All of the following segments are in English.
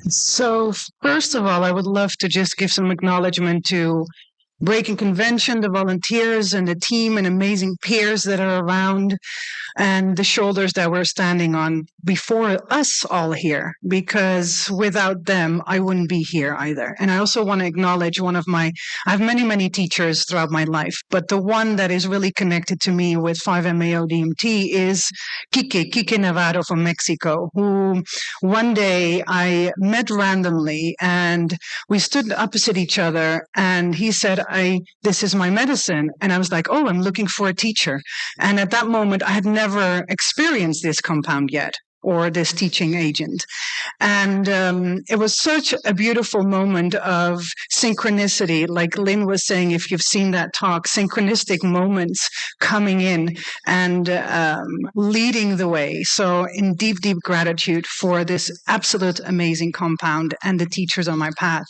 So, first of all, I would love to just give some acknowledgement to Breaking Convention, the volunteers and the team and amazing peers that are around and the shoulders that we're standing on before us all here, because without them, I wouldn't be here either. And I also want to acknowledge I have many, many teachers throughout my life, but the one that is really connected to me with 5-MeO DMT is Kike Navarro from Mexico, who one day I met randomly and we stood opposite each other and he said, this is my medicine. And I was like, oh, I'm looking for a teacher. And at that moment, I had never experienced this compound yet or this teaching agent. And it was such a beautiful moment of synchronicity. Like Lynn was saying, if you've seen that talk, synchronistic moments coming in and leading the way. So in deep, deep gratitude for this absolute amazing compound and the teachers on my path.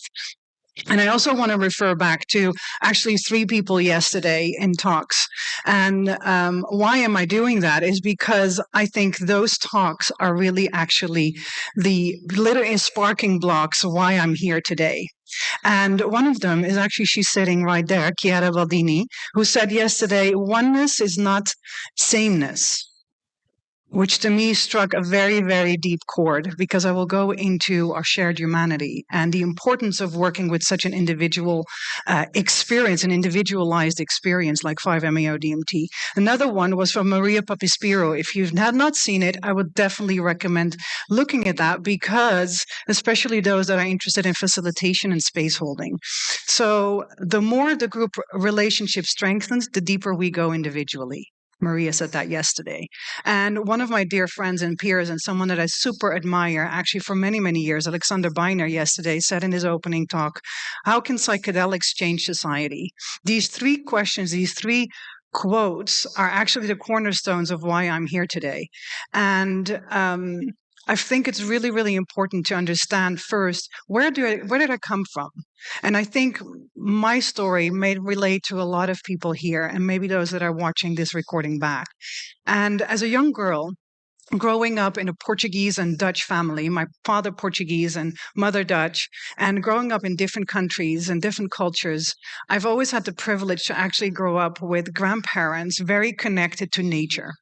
And I also want to refer back to actually 3 people yesterday in talks. And why am I doing that is because I think those talks are really actually the little sparking blocks why I'm here today. And one of them is actually, she's sitting right there, Chiara Baldini, who said yesterday, oneness is not sameness, which to me struck a very, very deep chord because I will go into our shared humanity and the importance of working with such an individual experience, an individualized experience like 5-MeO DMT. Another one was from Maria Papispiro. If you have not seen it, I would definitely recommend looking at that because, especially those that are interested in facilitation and space holding. So the more the group relationship strengthens, the deeper we go individually. Maria said that yesterday. And one of my dear friends and peers and someone that I super admire, actually for many, many years, Alexander Beiner yesterday said in his opening talk, how can psychedelics change society? These 3 questions, these 3 quotes are actually the cornerstones of why I'm here today. And I think it's really, really important to understand first, where did I come from? And I think my story may relate to a lot of people here and maybe those that are watching this recording back. And as a young girl, growing up in a Portuguese and Dutch family, my father Portuguese and mother Dutch, and growing up in different countries and different cultures, I've always had the privilege to actually grow up with grandparents very connected to nature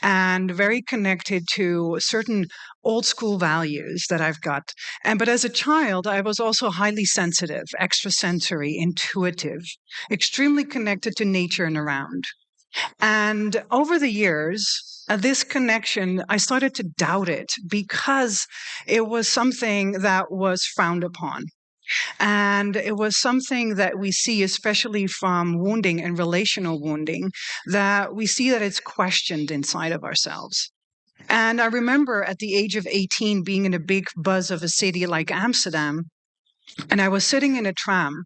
and very connected to certain old school values that I've got. But as a child, I was also highly sensitive, extrasensory, intuitive, extremely connected to nature and around. And over the years, this connection, I started to doubt it because it was something that was frowned upon. And it was something that we see, especially from wounding and relational wounding, that we see that it's questioned inside of ourselves. And I remember at the age of 18 being in a big buzz of a city like Amsterdam. And I was sitting in a tram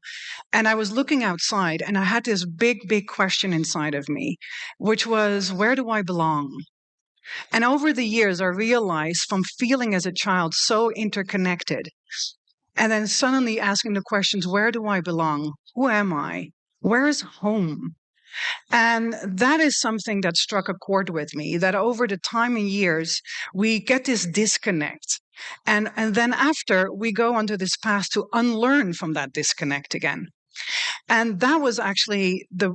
and I was looking outside and I had this big, big question inside of me, which was, where do I belong? And over the years, I realized from feeling as a child so interconnected and then suddenly asking the questions, where do I belong? Who am I? Where is home? And that is something that struck a chord with me, that over the time and years, we get this disconnect. And then after, we go onto this path to unlearn from that disconnect again. And that was actually the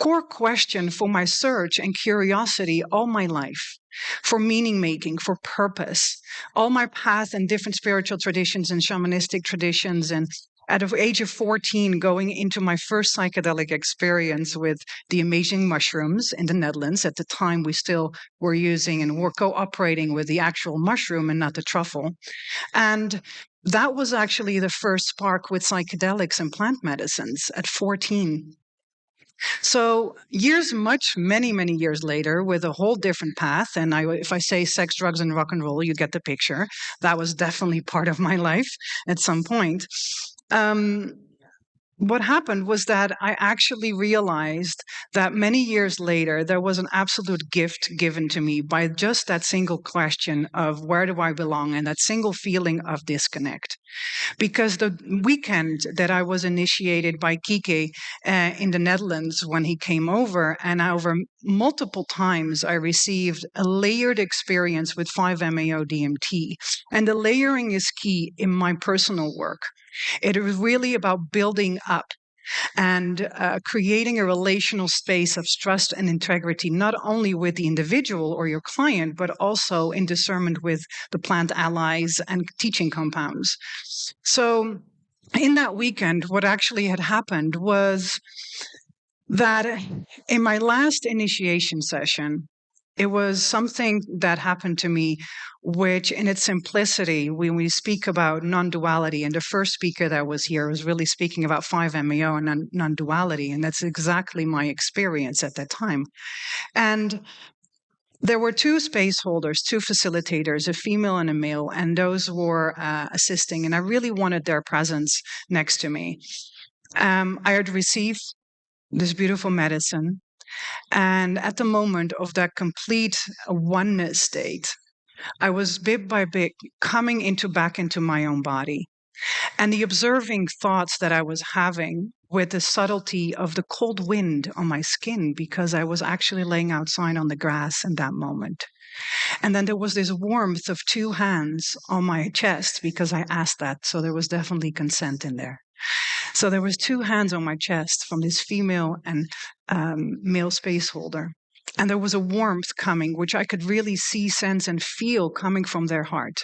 core question for my search and curiosity all my life, for meaning making, for purpose, all my path and different spiritual traditions and shamanistic traditions. And at the age of 14, going into my first psychedelic experience with the amazing mushrooms in the Netherlands. At the time, we still were using and were cooperating with the actual mushroom and not the truffle. And that was actually the first spark with psychedelics and plant medicines at 14. So many, many years later, with a whole different path, and if I say sex, drugs, and rock and roll, you get the picture. That was definitely part of my life at some point. Um, what happened was that I actually realized that many years later, there was an absolute gift given to me by just that single question of where do I belong and that single feeling of disconnect. Because the weekend that I was initiated by Kike in the Netherlands when he came over, and over multiple times I received a layered experience with 5-MeO DMT. And the layering is key in my personal work. It is really about building up and creating a relational space of trust and integrity, not only with the individual or your client, but also in discernment with the plant allies and teaching compounds. So, in that weekend, what actually had happened was that in my last initiation session, it was something that happened to me, which in its simplicity, when we speak about non-duality, and the first speaker that was here was really speaking about 5-MeO and non-duality, and that's exactly my experience at that time. And there were two space holders, two facilitators, a female and a male, and those were assisting, and I really wanted their presence next to me. I had received this beautiful medicine. And at the moment of that complete oneness state, I was bit by bit coming back into my own body. And the observing thoughts that I was having with the subtlety of the cold wind on my skin, because I was actually laying outside on the grass in that moment. And then there was this warmth of two hands on my chest because I asked that. So there was definitely consent in there. So there was two hands on my chest from this female and male space holder. And there was a warmth coming, which I could really see, sense, and feel coming from their heart.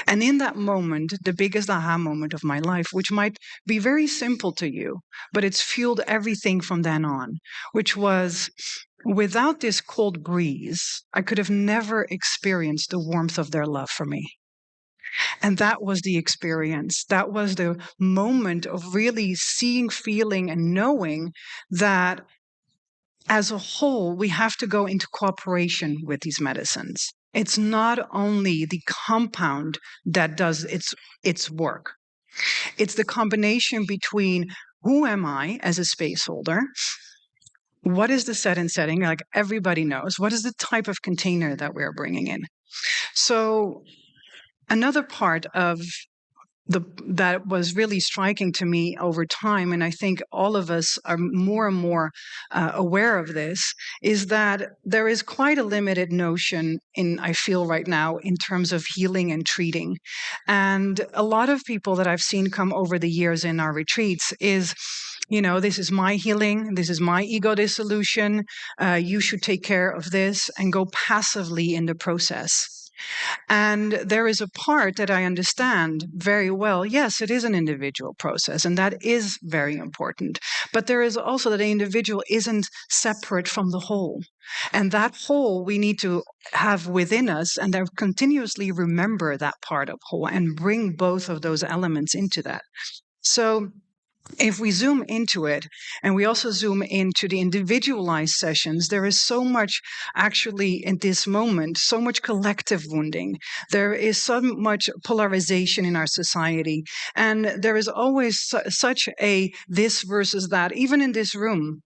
And in that moment, the biggest aha moment of my life, which might be very simple to you, but it's fueled everything from then on, which was without this cold breeze, I could have never experienced the warmth of their love for me. And that was the experience. That was the moment of really seeing, feeling, and knowing that as a whole, we have to go into cooperation with these medicines. It's not only the compound that does its work. It's the combination between who am I as a space holder? What is the set and setting? Like everybody knows. What is the type of container that we're bringing in? So another part of that was really striking to me over time, and I think all of us are more and more aware of this, is that there is quite a limited notion I feel right now in terms of healing and treating. And a lot of people that I've seen come over the years in our retreats is, this is my healing, this is my ego dissolution, you should take care of this, and go passively in the process. And there is a part that I understand very well. Yes, it is an individual process, and that is very important. But there is also that the individual isn't separate from the whole. And that whole we need to have within us, and then continuously remember that part of whole and bring both of those elements into that. So if we zoom into it and we also zoom into the individualized sessions, there is so much actually in this moment, so much collective wounding. There is so much polarization in our society. And there is always such a this versus that, even in this room,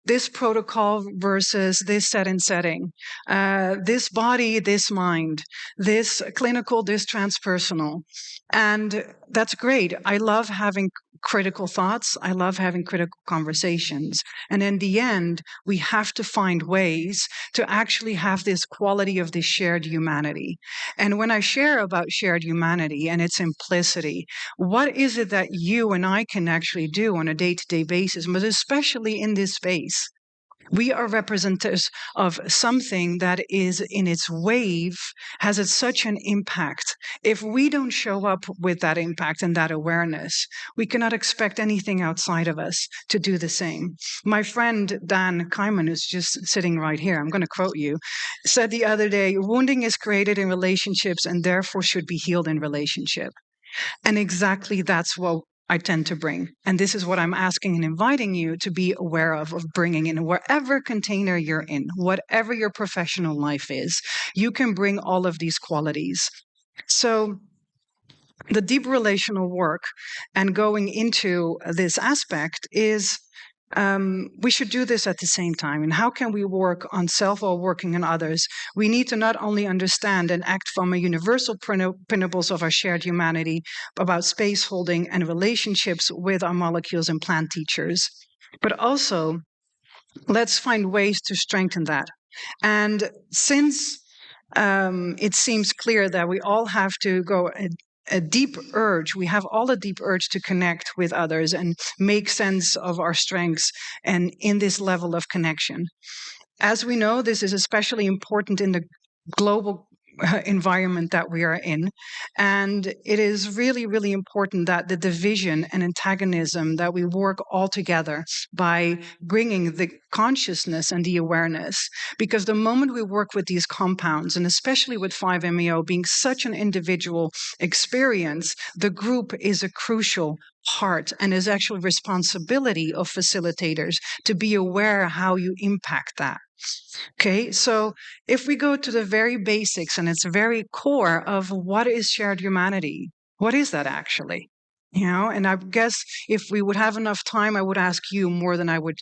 this protocol versus this set and setting, this body, this mind, this clinical, this transpersonal. And that's great. I love having critical thoughts. I love having critical conversations. And in the end, we have to find ways to actually have this quality of this shared humanity. And when I share about shared humanity and its simplicity, what is it that you and I can actually do on a day-to-day basis, but especially in this space? We are representatives of something that is in its wave, has such an impact. If we don't show up with that impact and that awareness, we cannot expect anything outside of us to do the same. My friend Dan Kaiman, who's just sitting right here, I'm going to quote you, said the other day, wounding is created in relationships and therefore should be healed in relationship. And exactly that's what I tend to bring. And this is what I'm asking and inviting you to be aware of bringing in wherever container you're in, whatever your professional life is, you can bring all of these qualities. So the deep relational work and going into this aspect is we should do this at the same time. And how can we work on self while working on others? We need to not only understand and act from a universal principles of our shared humanity about space holding and relationships with our molecules and plant teachers, but also let's find ways to strengthen that. And since it seems clear that we all have to go a deep urge. We have all a deep urge to connect with others and make sense of our strengths and in this level of connection. As we know, this is especially important in the global environment that we are in. And it is really, really important that the division and antagonism, that we work all together by bringing the consciousness and the awareness. Because the moment we work with these compounds, and especially with 5-MeO being such an individual experience, the group is a crucial part and is actually responsibility of facilitators to be aware how you impact that. Okay, so if we go to the very basics and its very core of what is shared humanity, what is that actually? And I guess if we would have enough time, I would ask you more than I would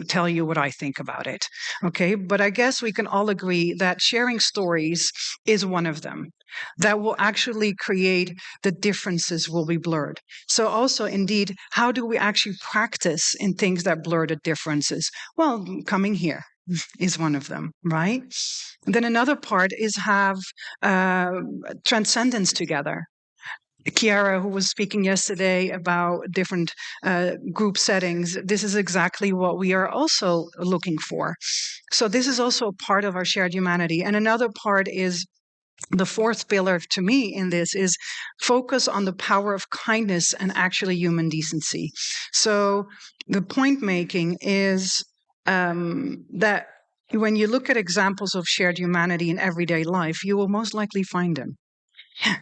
tell you what I think about it. Okay, but I guess we can all agree that sharing stories is one of them that will actually create the differences will be blurred. So also, indeed, how do we actually practice in things that blur the differences? Well, coming here is one of them, right? And then another part is have transcendence together. Chiara, who was speaking yesterday about different group settings, this is exactly what we are also looking for. So this is also a part of our shared humanity. And another part is the fourth pillar to me in this is focus on the power of kindness and actually human decency. So the point making is that when you look at examples of shared humanity in everyday life, you will most likely find them.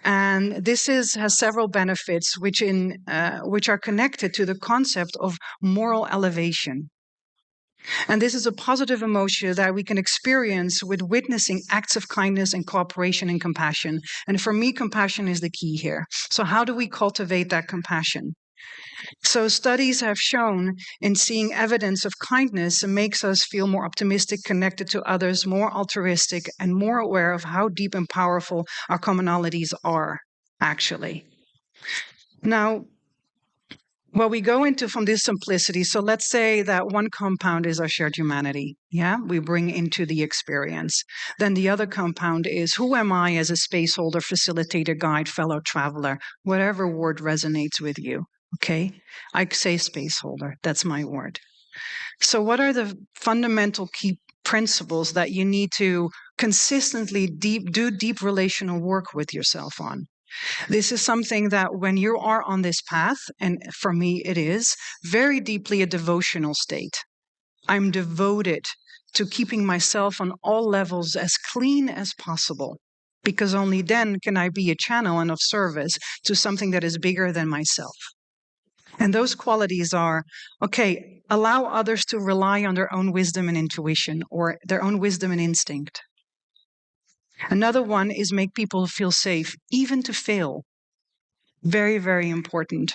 And this has several benefits, which are connected to the concept of moral elevation. And this is a positive emotion that we can experience with witnessing acts of kindness and cooperation and compassion. And for me, compassion is the key here. So how do we cultivate that compassion? So studies have shown in seeing evidence of kindness makes us feel more optimistic, connected to others, more altruistic, and more aware of how deep and powerful our commonalities are, actually. Now, well, we go into from this simplicity. So let's say that one compound is our shared humanity. Yeah, we bring into the experience. Then the other compound is who am I as a space holder, facilitator, guide, fellow traveler, whatever word resonates with you. Okay, I say space holder. That's my word. So what are the fundamental key principles that you need to consistently do deep relational work with yourself on? This is something that when you are on this path, and for me it is, very deeply a devotional state. I'm devoted to keeping myself on all levels as clean as possible, because only then can I be a channel and of service to something that is bigger than myself. And those qualities are, okay, allow others to rely on their own wisdom and intuition, or their own wisdom and instinct. Another one is make people feel safe, even to fail. Very, very important.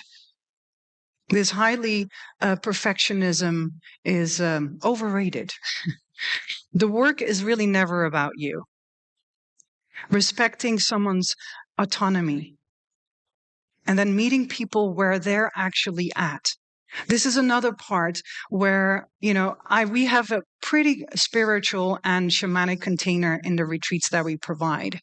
This highly perfectionism is overrated. The work is really never about you. Respecting someone's autonomy and then meeting people where they're actually at. This is another part where, we have a pretty spiritual and shamanic container in the retreats that we provide.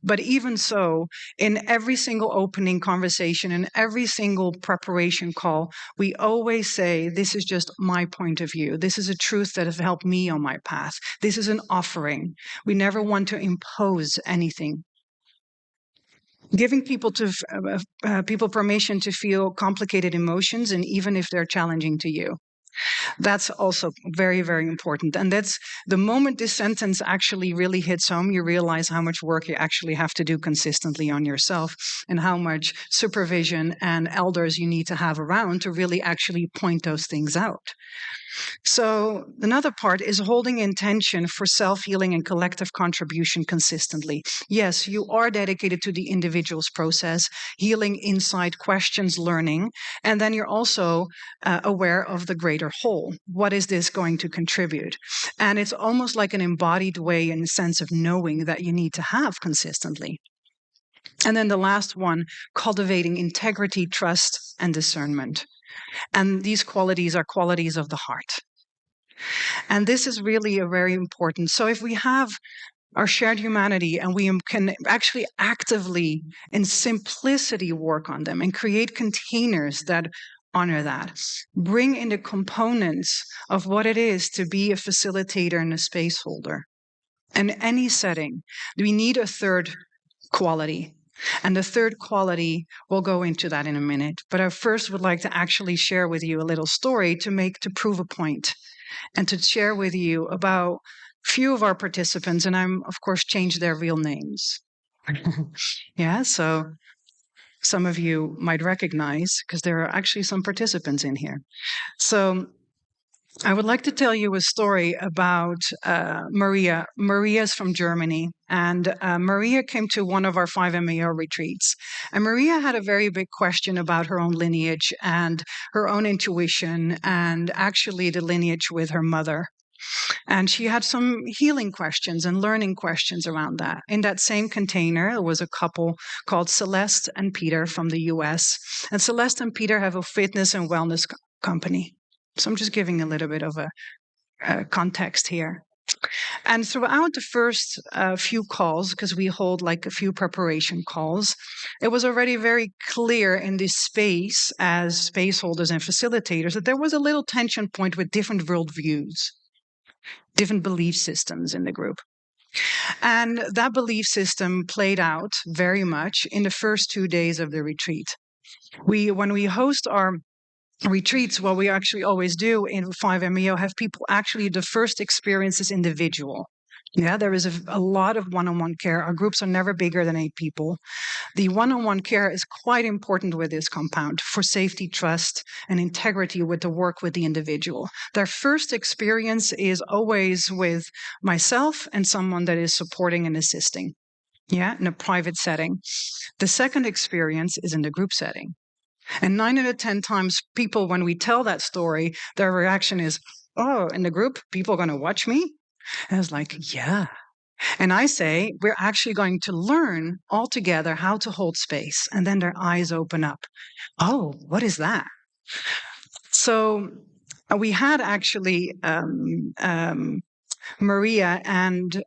But even so, in every single opening conversation, in every single preparation call, we always say, this is just my point of view. This is a truth that has helped me on my path. This is an offering. We never want to impose anything. Giving people permission to feel complicated emotions, and even if they're challenging to you. That's also very, very important. And that's the moment this sentence actually really hits home, you realize how much work you actually have to do consistently on yourself and how much supervision and elders you need to have around to really actually point those things out. So another part is holding intention for self-healing and collective contribution consistently. Yes, you are dedicated to the individual's process, healing, insight, questions, learning, and then you're also aware of the greater whole. What is this going to contribute? And it's almost like an embodied way and sense of knowing that you need to have consistently. And then the last one, cultivating integrity, trust, and discernment. And these qualities are qualities of the heart. And this is really a very important. So if we have our shared humanity and we can actually actively in simplicity work on them and create containers that honor that, bring in the components of what it is to be a facilitator and a space holder. In any setting, we need a third quality. And the third quality, we'll go into that in a minute. But I first would like to actually share with you a little story to prove a point and to share with you about few of our participants. And I'm, of course, changed their real names. Yeah, so some of you might recognize because there are actually some participants in here. So I would like to tell you a story about Maria. Maria is from Germany, and Maria came to one of our 5MEO retreats. And Maria had a very big question about her own lineage and her own intuition, and actually the lineage with her mother. And she had some healing questions and learning questions around that. In that same container, there was a couple called Celeste and Peter from the US. And Celeste and Peter have a fitness and wellness company. So I'm just giving a little bit of a context here. And throughout the first few calls, because we hold like a few preparation calls, it was already very clear in this space as space holders and facilitators that there was a little tension point with different worldviews, different belief systems in the group. And that belief system played out very much in the first 2 days of the retreat. When we host our retreats, what we actually always do in 5MEO, have people actually, the first experience is individual. Yeah, there is a lot of one-on-one care. Our groups are never bigger than 8 people. The one-on-one care is quite important with this compound for safety, trust, and integrity with the work with the individual. Their first experience is always with myself and someone that is supporting and assisting, yeah, in a private setting. The second experience is in the group setting. And 9 out of 10 times, people, when we tell that story, their reaction is, oh, in the group, people are going to watch me? And I was like, yeah. And I say, we're actually going to learn all together how to hold space. And then their eyes open up. Oh, what is that? So we had actually Maria and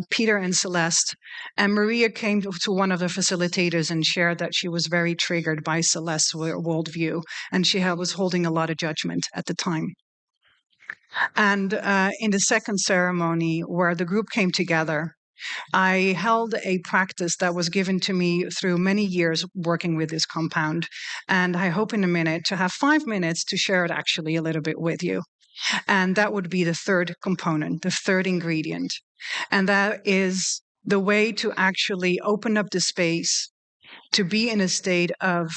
Peter and Celeste. And Maria came to one of the facilitators and shared that she was very triggered by Celeste's worldview. And she was holding a lot of judgment at the time. And in the second ceremony where the group came together, I held a practice that was given to me through many years working with this compound. And I hope in a minute to have 5 minutes to share it actually a little bit with you. And that would be the third component, the third ingredient. And that is the way to actually open up the space to be in a state of,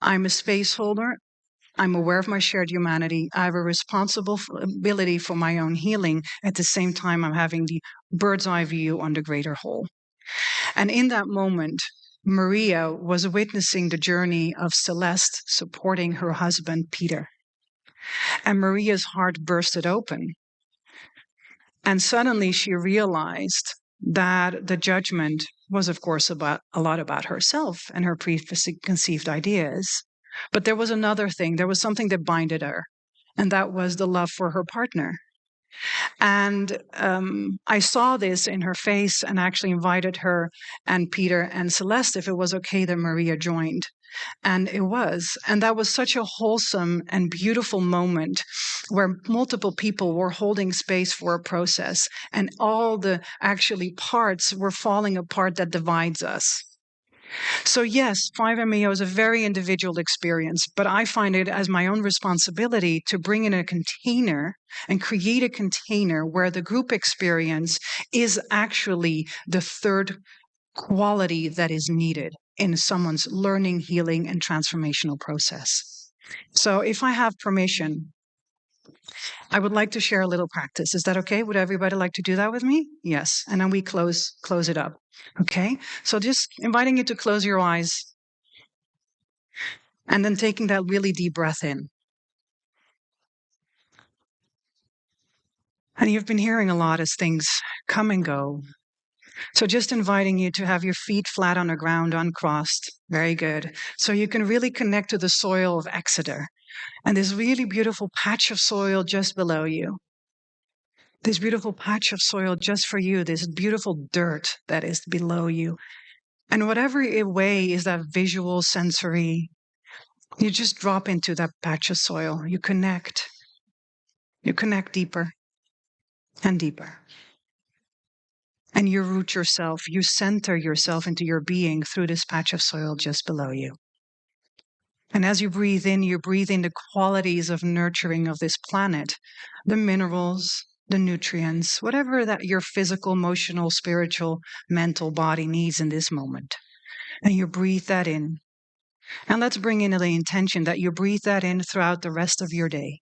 I'm a space holder. I'm aware of my shared humanity. I have a responsibility for my own healing. At the same time, I'm having the bird's eye view on the greater whole. And in that moment, Maria was witnessing the journey of Celeste supporting her husband, Peter. And Maria's heart bursted open. And suddenly she realized that the judgment was, of course, a lot about herself and her preconceived ideas. But there was another thing. There was something that binded her, and that was the love for her partner. And I saw this in her face and actually invited her and Peter and Celeste if it was okay that Maria joined. And it was. And that was such a wholesome and beautiful moment where multiple people were holding space for a process and all the actually parts were falling apart that divides us. So yes, 5MEO is a very individual experience, but I find it as my own responsibility to bring in a container and create a container where the group experience is actually the third quality that is needed in someone's learning, healing, and transformational process. So if I have permission, I would like to share a little practice. Is that okay? Would everybody like to do that with me? Yes. And then we close it up. Okay. So just inviting you to close your eyes and then taking that really deep breath in. And you've been hearing a lot as things come and go. So just inviting you to have your feet flat on the ground, uncrossed. Very good. So you can really connect to the soil of Exeter and this really beautiful patch of soil just below you. This beautiful patch of soil just for you, this beautiful dirt that is below you. And whatever way is that visual, sensory, you just drop into that patch of soil. You connect deeper and deeper. And you root yourself, you center yourself into your being through this patch of soil just below you. And as you breathe in the qualities of nurturing of this planet, the minerals, the nutrients, whatever that your physical, emotional, spiritual, mental body needs in this moment. And you breathe that in. And let's bring in the intention that you breathe that in throughout the rest of your day.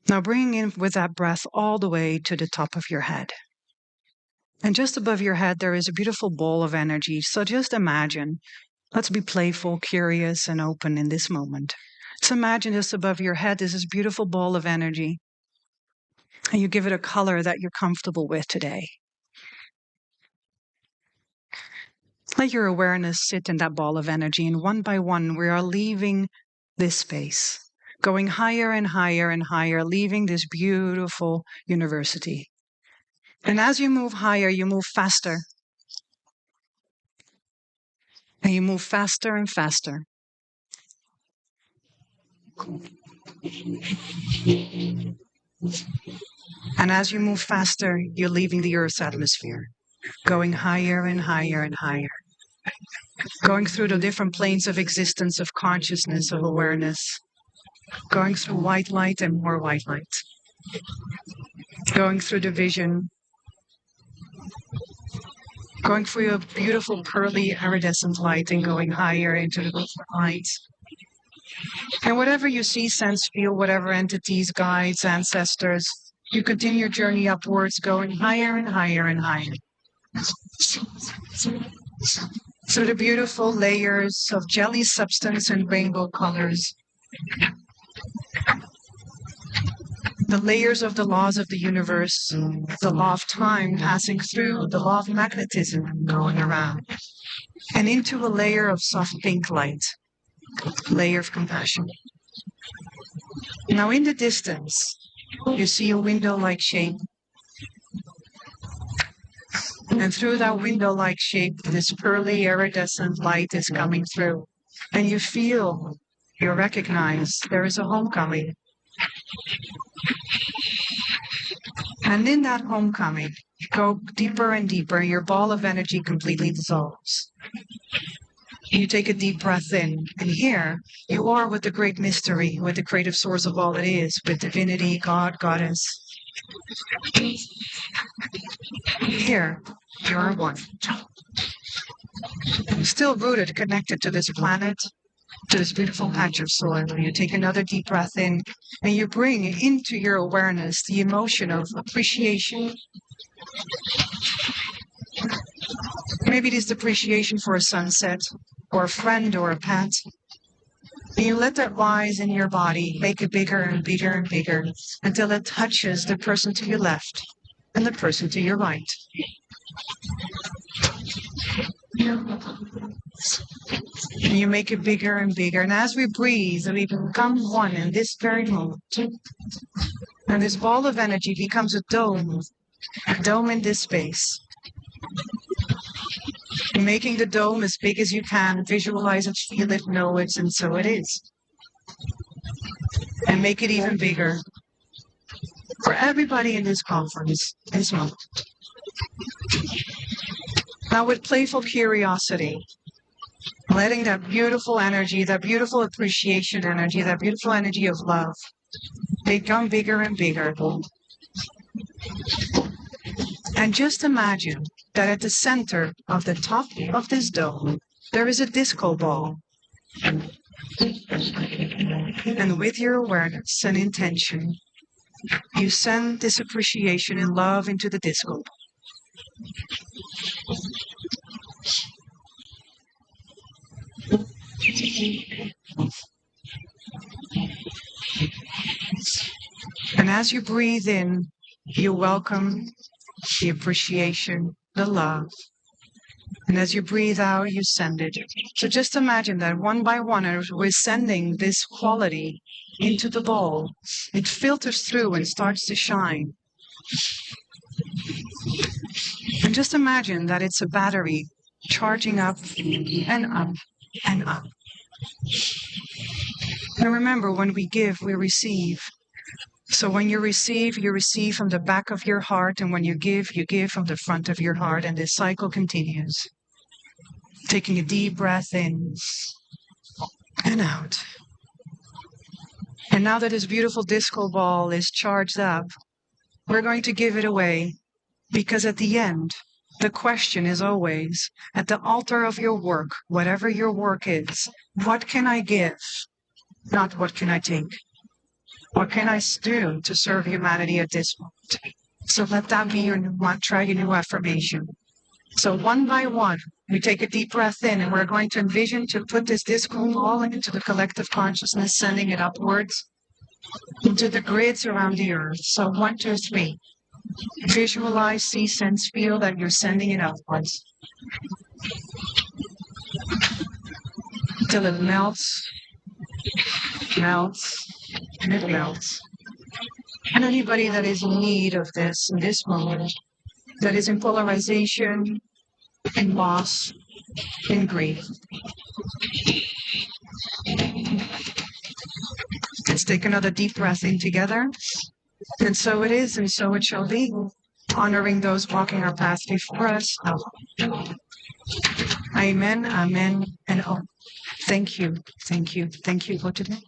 Now bring in with that breath all the way to the top of your head. And just above your head, there is a beautiful ball of energy. So just imagine, let's be playful, curious, and open in this moment. So imagine just above your head is this beautiful ball of energy. And you give it a color that you're comfortable with today. Let your awareness sit in that ball of energy. And one by one, we are leaving this space, going higher and higher and higher, leaving this beautiful university. And as you move higher, you move faster. And you move faster and faster. And as you move faster, you're leaving the Earth's atmosphere, going higher and higher and higher, going through the different planes of existence, of consciousness, of awareness, going through white light and more white light, going through the vision, going through a beautiful pearly iridescent light and going higher into the light. And whatever you see, sense, feel, whatever entities, guides, ancestors, you continue your journey upwards, going higher and higher and higher. Through the beautiful layers of jelly substance and rainbow colors. The layers of the laws of the universe, the law of time passing through, the law of magnetism going around, and into a layer of soft pink light, layer of compassion. Now in the distance, you see a window-like shape. And through that window-like shape, this pearly iridescent light is coming through. And you feel, you recognize there is a homecoming. And in that homecoming, you go deeper and deeper, and your ball of energy completely dissolves. You take a deep breath in, and here you are with the great mystery, with the creative source of all that is, with divinity, God, Goddess. Here, you're one. Still rooted, connected to this planet, to this beautiful patch of soil. You take another deep breath in, and you bring into your awareness the emotion of appreciation. Maybe it is the appreciation for a sunset, or a friend, or a pet. And you let that rise in your body, make it bigger and bigger and bigger, until it touches the person to your left and the person to your right. And you make it bigger and bigger. And as we breathe, we become one in this very moment. And this ball of energy becomes a dome in this space. Making the dome as big as you can, visualize it, feel it, know it, and so it is. And make it even bigger for everybody in this conference, this moment. Now with playful curiosity, letting that beautiful energy, that beautiful appreciation energy, that beautiful energy of love become bigger and bigger. And just imagine that at the center of the top of this dome, there is a disco ball. And with your awareness and intention, you send this appreciation and love into the disco. And as you breathe in, you welcome the appreciation, the love. And as you breathe out, you send it. So just imagine that one by one, as we're sending this quality into the bowl, it filters through and starts to shine. And just imagine that it's a battery charging up and up and up. And remember, when we give, we receive. So when you receive from the back of your heart. And when you give from the front of your heart. And this cycle continues. Taking a deep breath in and out. And now that this beautiful disco ball is charged up, we're going to give it away. Because at the end, the question is always, at the altar of your work, whatever your work is, what can I give? Not what can I take? What can I do to serve humanity at this moment? So let that be your new mantra, your new affirmation. So one by one, we take a deep breath in, and we're going to envision to put this disco ball into the collective consciousness, sending it upwards into the grids around the earth. So 1, 2, 3. Visualize, see, sense, feel that you're sending it upwards. Till it melts, and it melts. And anybody that is in need of this in this moment, that is in polarization, in loss, in grief. Let's take another deep breath in together. And so it is, and so it shall be. Honoring those walking our path before us. Amen, amen, and oh. Thank you for today.